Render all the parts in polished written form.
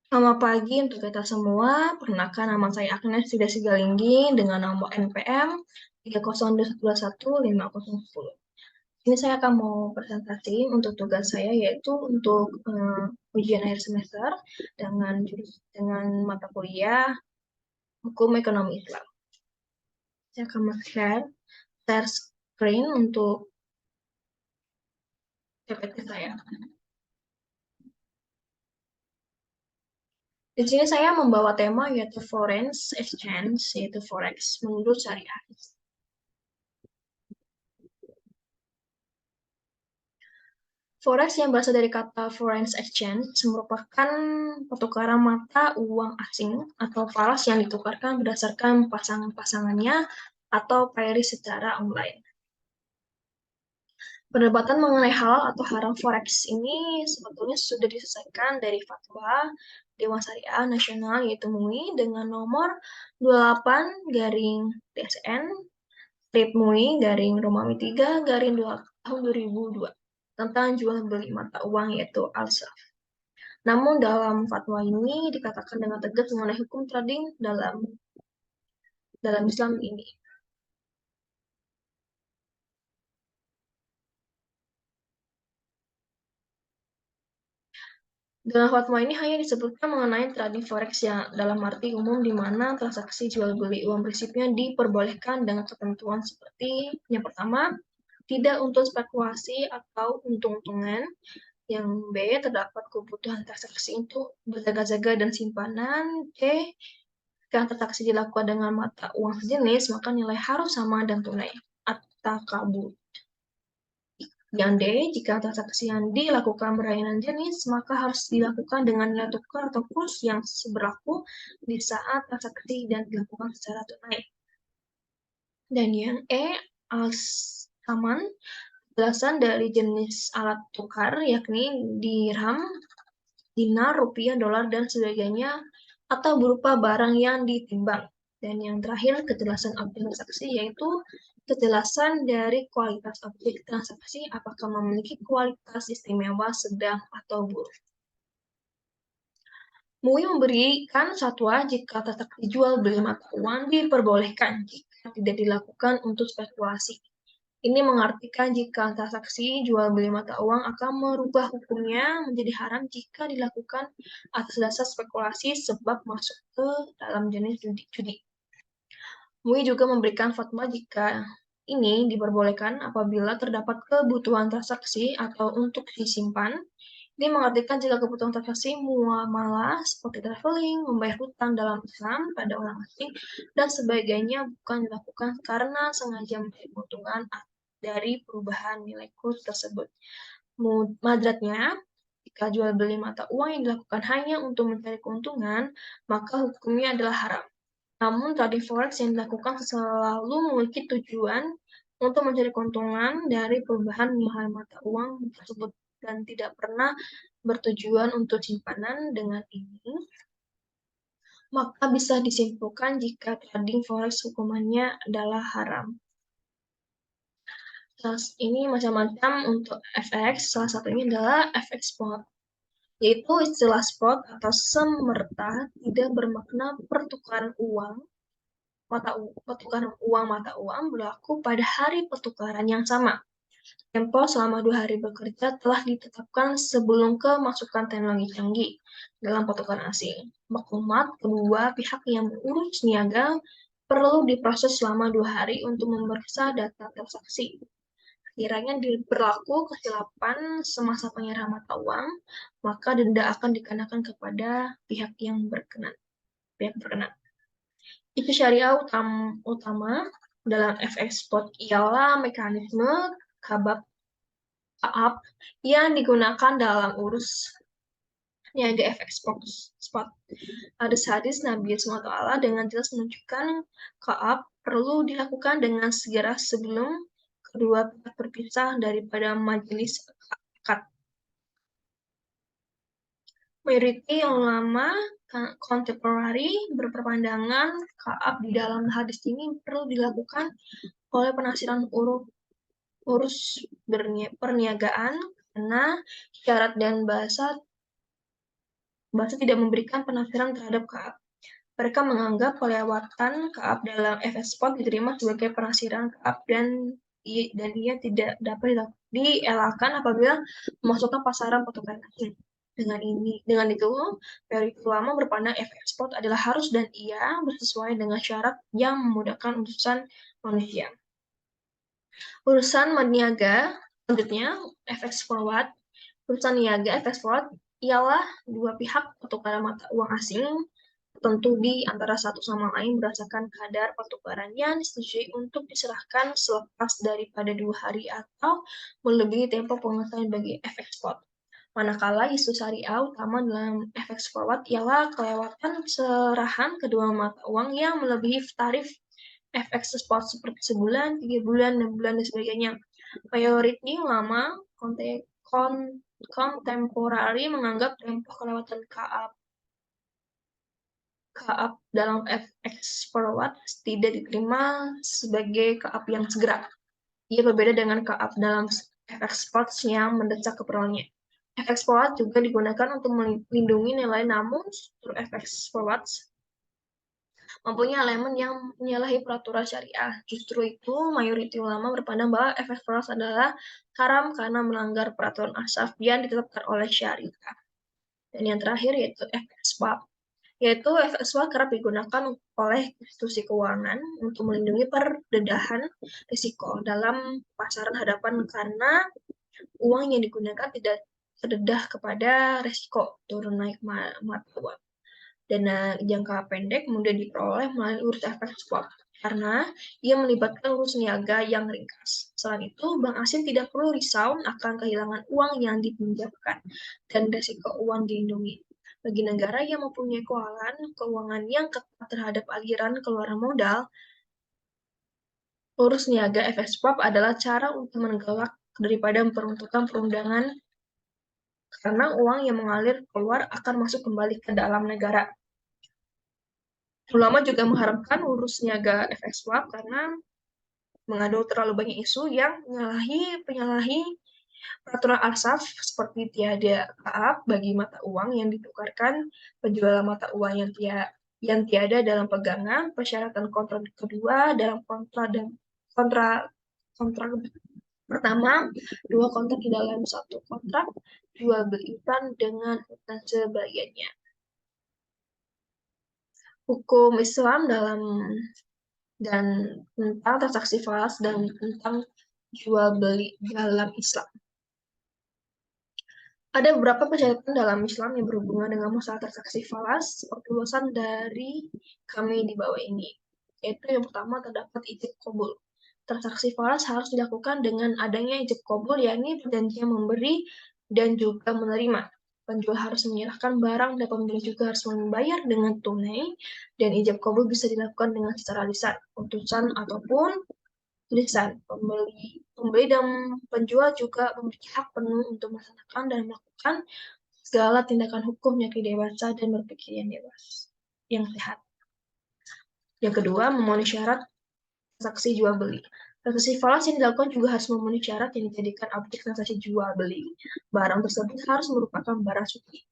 Selamat pagi untuk kita semua. Perkenalkan, nama saya Agnes Sida Sigalinggi dengan nomor NPM 302215010. Ini saya akan mau presentasi untuk tugas saya, yaitu untuk ujian akhir semester dengan mata kuliah Hukum Ekonomi Islam. Saya akan share screen untuk PPT saya. Di sini saya membawa tema yaitu Foreign Exchange, yaitu Forex menurut syariah. Forex yang berasal dari kata foreign exchange merupakan pertukaran mata uang asing atau falas yang ditukarkan berdasarkan pasangan-pasangannya atau pairing secara online. Perdebatan mengenai halal atau haram forex ini sebetulnya sudah diselesaikan dari fatwa Dewan Syariah Nasional yaitu MUI dengan nomor 28 garing DSN strip MUI garing Romawi 3 garing 2 tahun 2002 tentang jual beli mata uang yaitu alsa. Namun dalam fatwa ini dikatakan dengan tegas mengenai hukum trading dalam Islam ini. Dalam fatwa ini hanya disebutkan mengenai trading forex yang dalam arti umum di mana transaksi jual beli uang prinsipnya diperbolehkan dengan ketentuan seperti yang pertama, tidak untuk spekulasi atau untung-untungan. Yang B, terdapat kebutuhan transaksi untuk berjaga-jaga dan simpanan. C, jika transaksi dilakukan dengan mata uang sejenis, maka nilai harus sama dan tunai. Atau kabut. Yang D, jika transaksi yang dilakukan berlainan jenis, maka harus dilakukan dengan nilai tukar atau kurs yang berlaku di saat transaksi dan dilakukan secara tunai. Dan yang E, aman, belasan dari jenis alat tukar, yakni dirham, dinar, rupiah, dolar, dan sebagainya, atau berupa barang yang ditimbang. Dan yang terakhir, kejelasan objek transaksi, yaitu kejelasan dari kualitas objek transaksi, apakah memiliki kualitas istimewa, sedang, atau buruk. MUI memberikan fatwa jika transaksi jual beli mata uang diperbolehkan jika tidak dilakukan untuk spekulasi. Ini mengartikan jika transaksi jual beli mata uang akan merubah hukumnya menjadi haram jika dilakukan atas dasar spekulasi sebab masuk ke dalam jenis judi. MUI juga memberikan fatwa jika ini diperbolehkan apabila terdapat kebutuhan transaksi atau untuk disimpan. Ini mengartikan jika kebutuhan transaksi muamalah seperti traveling, membayar hutang dalam Islam pada orang asing, dan sebagainya bukan dilakukan karena sengaja mencari keuntungan dari perubahan nilai kurs tersebut. Madratnya, jika jual beli mata uang yang dilakukan hanya untuk mencari keuntungan, maka hukumnya adalah haram. Namun, trading forex yang dilakukan selalu memiliki tujuan untuk mencari keuntungan dari perubahan nilai mata uang tersebut dan tidak pernah bertujuan untuk simpanan. Dengan ini, maka bisa disimpulkan jika trading forex hukumannya adalah haram. Ini macam-macam untuk FX, salah satunya adalah FX spot, yaitu istilah spot atau semerta tidak bermakna pertukaran uang mata uang berlaku pada hari pertukaran yang sama. Tempo selama 2 hari bekerja telah ditetapkan sebelum kemasukan teknologi canggih dalam pertukaran asing. Maklumat kedua pihak yang mengurus niaga perlu diproses selama 2 hari untuk memeriksa data transaksi. Kiranya berlaku kesilapan semasa penyerahan mata uang, maka denda akan dikenakan kepada pihak yang berkenan. Itu syariah utama dalam FX spot ialah mekanisme KAAP yang digunakan dalam urus niaga FX spot. Hadis Nabi SWT dengan jelas menunjukkan KAAP perlu dilakukan dengan segera sebelum kedua pihak berpisah daripada majelis akad. Mayoriti ulama kontemporari berperpandangan KAAP di dalam hadis ini perlu dilakukan oleh penafsiran urus perniagaan karena syarat dan bahasa bahasa tidak memberikan penafsiran terhadap Kaab. Mereka menganggap kelewatan Kaab dalam FX Spot diterima sebagai penafsiran Kaab dan ia tidak dapat dielakkan apabila memasukkan pasaran pertukaran asing. Dengan itu, teori ulama berpandang FX Spot adalah harus dan ia bersesuaian dengan syarat yang memudahkan urusan manusia. Urusan niaga selanjutnya FX Forward. Urusan niaga FX Forward ialah dua pihak pertukaran mata uang asing tertentu di antara satu sama lain berdasarkan kadar pertukaran yang disetujui untuk diserahkan selepas daripada 2 hari atau melebihi tempo pengesahan bagi FX Spot. Manakala isu syariah utama dalam FX Forward ialah kelewatan serahan kedua mata uang yang melebihi tarif FX Spot seperti sebulan, 3 bulan, 6 bulan, dan sebagainya. Mayoriti ulama kontemporari menganggap tempo kelewatan Kaab dalam FX Forward tidak diterima sebagai Kaab yang segera. Ia berbeda dengan Kaab dalam FX Spot yang mendesak keperluannya. FX Forward juga digunakan untuk melindungi nilai, namun struktur FX Forward mempunyai elemen yang menyalahi peraturan syariah. Justru itu, mayoriti ulama berpandang bahwa FX Forward adalah haram karena melanggar peraturan asaf yang ditetapkan oleh syariah. Dan yang terakhir yaitu FX Swap. FX Swap kerap digunakan oleh institusi keuangan untuk melindungi perdedahan risiko dalam pasaran hadapan karena uang yang digunakan tidak terdedah kepada risiko turun naik mata uang. Dana jangka pendek mudah diperoleh melalui urus efek swap karena ia melibatkan urus niaga yang ringkas. Selain itu, bank asing tidak perlu risau akan kehilangan uang yang dipinjamkan dan risiko uang dilindungi. Bagi negara yang mempunyai keuangan yang ketat terhadap aliran keluaran modal, urus niaga efek swap adalah cara untuk mengelak daripada memperuntukkan perundangan karena uang yang mengalir keluar akan masuk kembali ke dalam negara. Ulama juga mengharapkan urus niaga FX Swap karena mengandung terlalu banyak isu yang penyalahi peraturan arsaf seperti tiada Kaab bagi mata uang yang ditukarkan, penjualan mata uang yang tiada dalam pegangan, persyaratan kontrak kedua dalam kontrak pertama, 2 kontrak di dalam 1 kontrak, jual beli dengan dan sebagainya. Hukum Islam dan tentang transaksi falas dan tentang jual beli dalam Islam. Ada beberapa persyaratan dalam Islam yang berhubungan dengan masalah transaksi falas seperti ulasan dari kami di bawah ini. Yaitu yang pertama terdapat ijab qabul. Transaksi falas harus dilakukan dengan adanya ijab qabul, yakni perjanjian memberi dan juga menerima. Penjual harus menyerahkan barang dan pembeli juga harus membayar dengan tunai, dan ijab qabul bisa dilakukan dengan secara lisan, utusan ataupun tulisan. Pembeli dan penjual juga memiliki hak penuh untuk melaksanakan dan melakukan segala tindakan hukum yang dewasa dan berpikir yang dewasa, yang sehat. Yang kedua, memenuhi syarat transaksi jual beli. Transaksi falas yang dilakukan juga harus memenuhi syarat yang dijadikan objek transaksi jual beli. Barang tersebut harus merupakan barang suci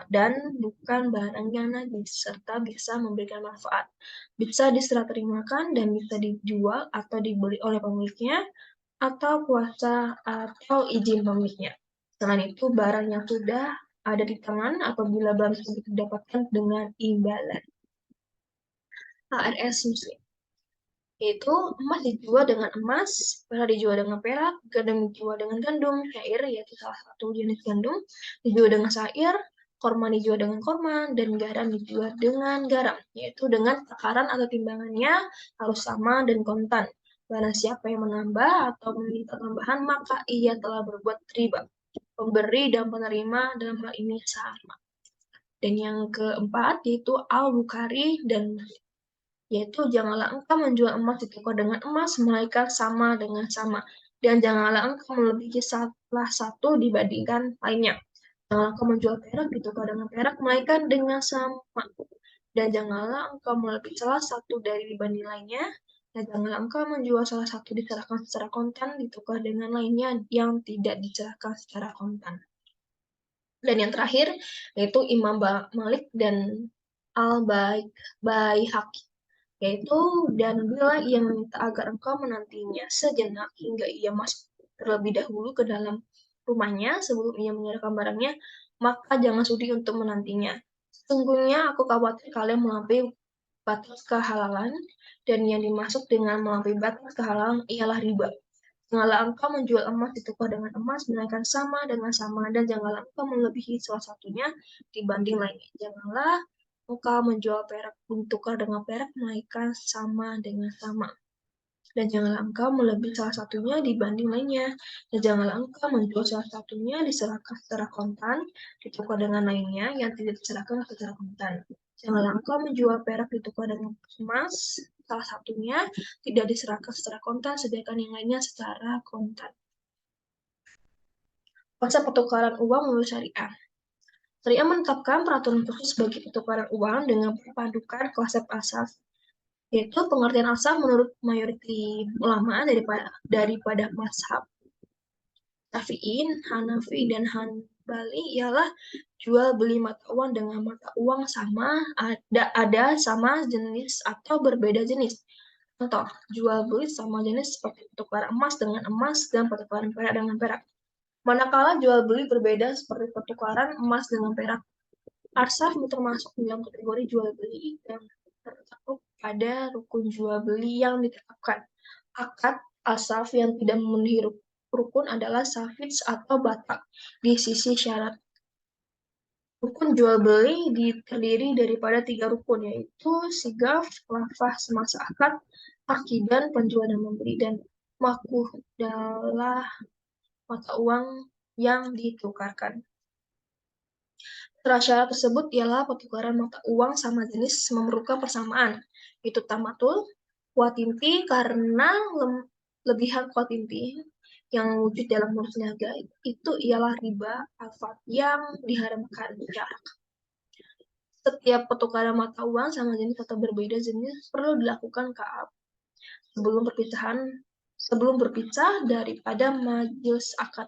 dan bukan barang yang najis, serta bisa memberikan manfaat. Bisa diserah terimakan dan bisa dijual atau dibeli oleh pemiliknya, atau kuasa atau izin pemiliknya. Selain itu, barang yang sudah ada di tangan apabila barang tersebut didapatkan dengan imbalan. HRS Muslim, yaitu emas dijual dengan emas, perak dijual dengan perak, gandum dijual dengan gandum, syair yaitu salah satu jenis gandum dijual dengan syair, korma dijual dengan korma, dan garam dijual dengan garam, yaitu dengan takaran atau timbangannya harus sama dan kontan. Barang siapa yang menambah atau meminta tambahan, maka ia telah berbuat riba. Pemberi dan penerima dalam hal ini sama. Dan yang keempat yaitu Al-Bukhari dan Muslim, yaitu janganlah engkau menjual emas ditukar dengan emas, melainkan sama dengan sama. Dan janganlah engkau melebihi salah satu dibandingkan lainnya. Janganlah engkau menjual perak ditukar dengan perak, melainkan dengan sama. Dan janganlah engkau melebihi salah satu dari dibanding lainnya. Dan janganlah engkau menjual salah satu diserahkan secara kontan, ditukar dengan lainnya yang tidak diserahkan secara kontan. Dan yang terakhir yaitu Imam Malik dan Al-Baihaqi, yaitu dan bila ia meminta agar engkau menantinya sejenak hingga ia masuk terlebih dahulu ke dalam rumahnya sebelum ia menyerahkan barangnya, maka jangan sudi untuk menantinya. Sesungguhnya aku khawatir kalian melampaui batas kehalalan, dan yang dimaksud dengan melampaui batas kehalalan ialah riba. Janganlah engkau menjual emas ditukar dengan emas, melainkan sama dengan sama, dan janganlah engkau melebihi salah satunya dibanding lainnya. Janganlah engkau menjual perak ditukar dengan perak, melainkan sama dengan sama. Dan janganlah engkau melebihi salah satunya dibanding lainnya. Dan janganlah engkau menjual salah satunya diserahkan secara kontan, ditukar dengan lainnya yang tidak diserahkan secara kontan. Janganlah engkau menjual perak ditukar dengan emas, salah satunya tidak diserahkan secara kontan, sedangkan yang lainnya secara kontan. Konsep pertukaran uang menurut syariah. Syariah menetapkan peraturan khusus bagi pertukaran uang dengan perpadukan konsep asas, yaitu pengertian asal menurut mayoriti ulama daripada mazhab Syafi'i, Hanafi, dan Hanbali ialah jual beli mata uang dengan mata uang sama, ada sama jenis atau berbeda jenis. Contoh, jual beli sama jenis seperti pertukaran emas dengan emas dan pertukaran perak dengan perak. Manakala jual beli berbeda seperti pertukaran emas dengan perak, arsaf termasuk dalam kategori jual beli dan tercakup pada rukun jual beli yang ditetapkan. Akad asaf yang tidak memenuhi rukun adalah safits atau batak di sisi syarat. Rukun jual beli terdiri daripada 3 rukun, yaitu sigaf, lafaz semasa akad, akidan penjual dan membeli, dan makuh adalah mata uang yang ditukarkan. Syarat tersebut ialah pertukaran mata uang sama jenis memerlukan persamaan, yaitu tamatul, kuat inti karena lebihan kuat inti yang wujud dalam nurus niaga itu ialah riba alfat yang diharamkan syarak. Setiap pertukaran mata uang sama jenis atau berbeda jenis perlu dilakukan kaab sebelum berpisah daripada majelis akad.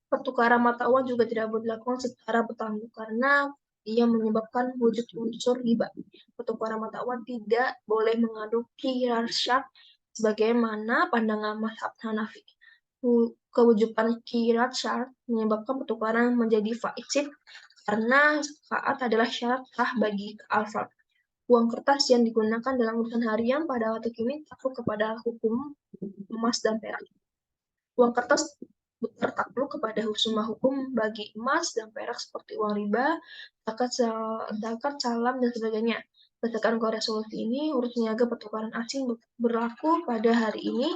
Pertukaran mata uang juga tidak boleh dilakukan secara bertanggung karena ia menyebabkan wujud unsur riba. Pertukaran mata uang tidak boleh mengandung qiyar syart sebagaimana pandangan mazhab Hanafi. Kewujuban qiyar syart menyebabkan pertukaran menjadi fasid karena saat adalah syarat sah bagi alfat. Uang kertas yang digunakan dalam urusan harian pada waktu kini takluk kepada hukum emas dan perak. Uang kertas tertakluk kepada hukum bagi emas dan perak seperti uang riba, zakat, salam, dan sebagainya. Berdasarkan resolusi ini, urus niaga pertukaran asing berlaku pada hari ini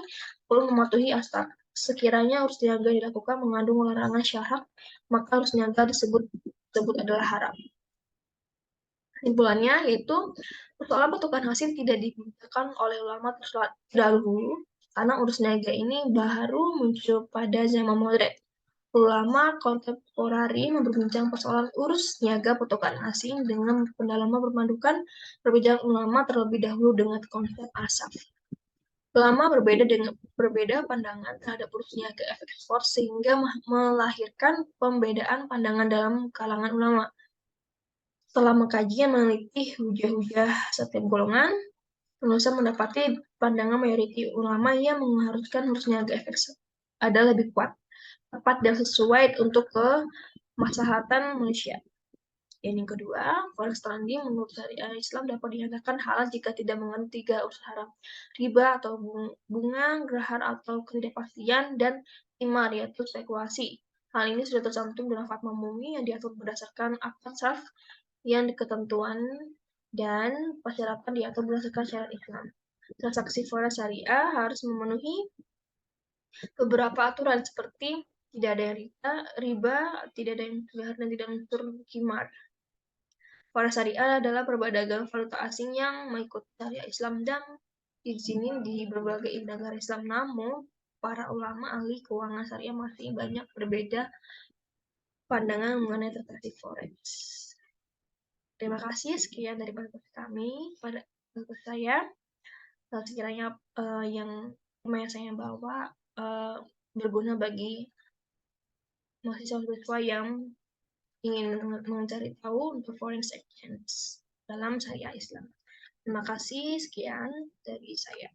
perlu mematuhi asas. Sekiranya urus niaga dilakukan mengandung larangan syarak, maka urus niaga disebut adalah haram. Kesimpulannya yaitu persoalan pertukaran hasil tidak dibincangkan oleh ulama terdahulu karena urus niaga ini baru muncul pada zaman modern. Ulama kontemporari memperbincang persoalan urus niaga pertukaran asing dengan pendalaman perbedaan ulama terlebih dahulu dengan konsep asaf. Ulama berbeda pandangan terhadap urus niaga efek ekspor sehingga melahirkan pembedaan pandangan dalam kalangan ulama. Setelah mengkaji dan meneliti hujah-hujah setiap golongan, penulis mendapati pandangan mayoriti ulama yang mengharuskan urus niaga efek ada lebih kuat, tepat dan sesuai untuk kemaslahatan manusia. Dan yang kedua, forex trading menurut syariat Islam dapat dinyatakan halal jika tidak mengandung 3 unsur haram, riba atau bunga, gerhar atau ketidakpastian, dan timar yaitu spekulasi. Hal ini sudah tercantum dalam Fatwa Mumi yang diatur berdasarkan akad sarf yang ketentuan dan persyaratan diatur berdasarkan syariat Islam. Transaksi forex syariah harus memenuhi beberapa aturan seperti tidak ada yang riba, tidak ada yang gerhar, dan tidak unsur kimar. Forex syariah adalah perdagangan valuta asing yang mengikuti syariat Islam dan diizinin di berbagai negara Islam. Namun, para ulama ahli keuangan syariah masih banyak berbeda pandangan mengenai transaksi forex. Terima kasih, sekian dari podcast kami pada podcast saya. Sekiranya yang saya bawa berguna bagi mahasiswa-mahasiswa yang ingin mencari tahu untuk foreign exchange dalam syariah Islam. Terima kasih, sekian dari saya.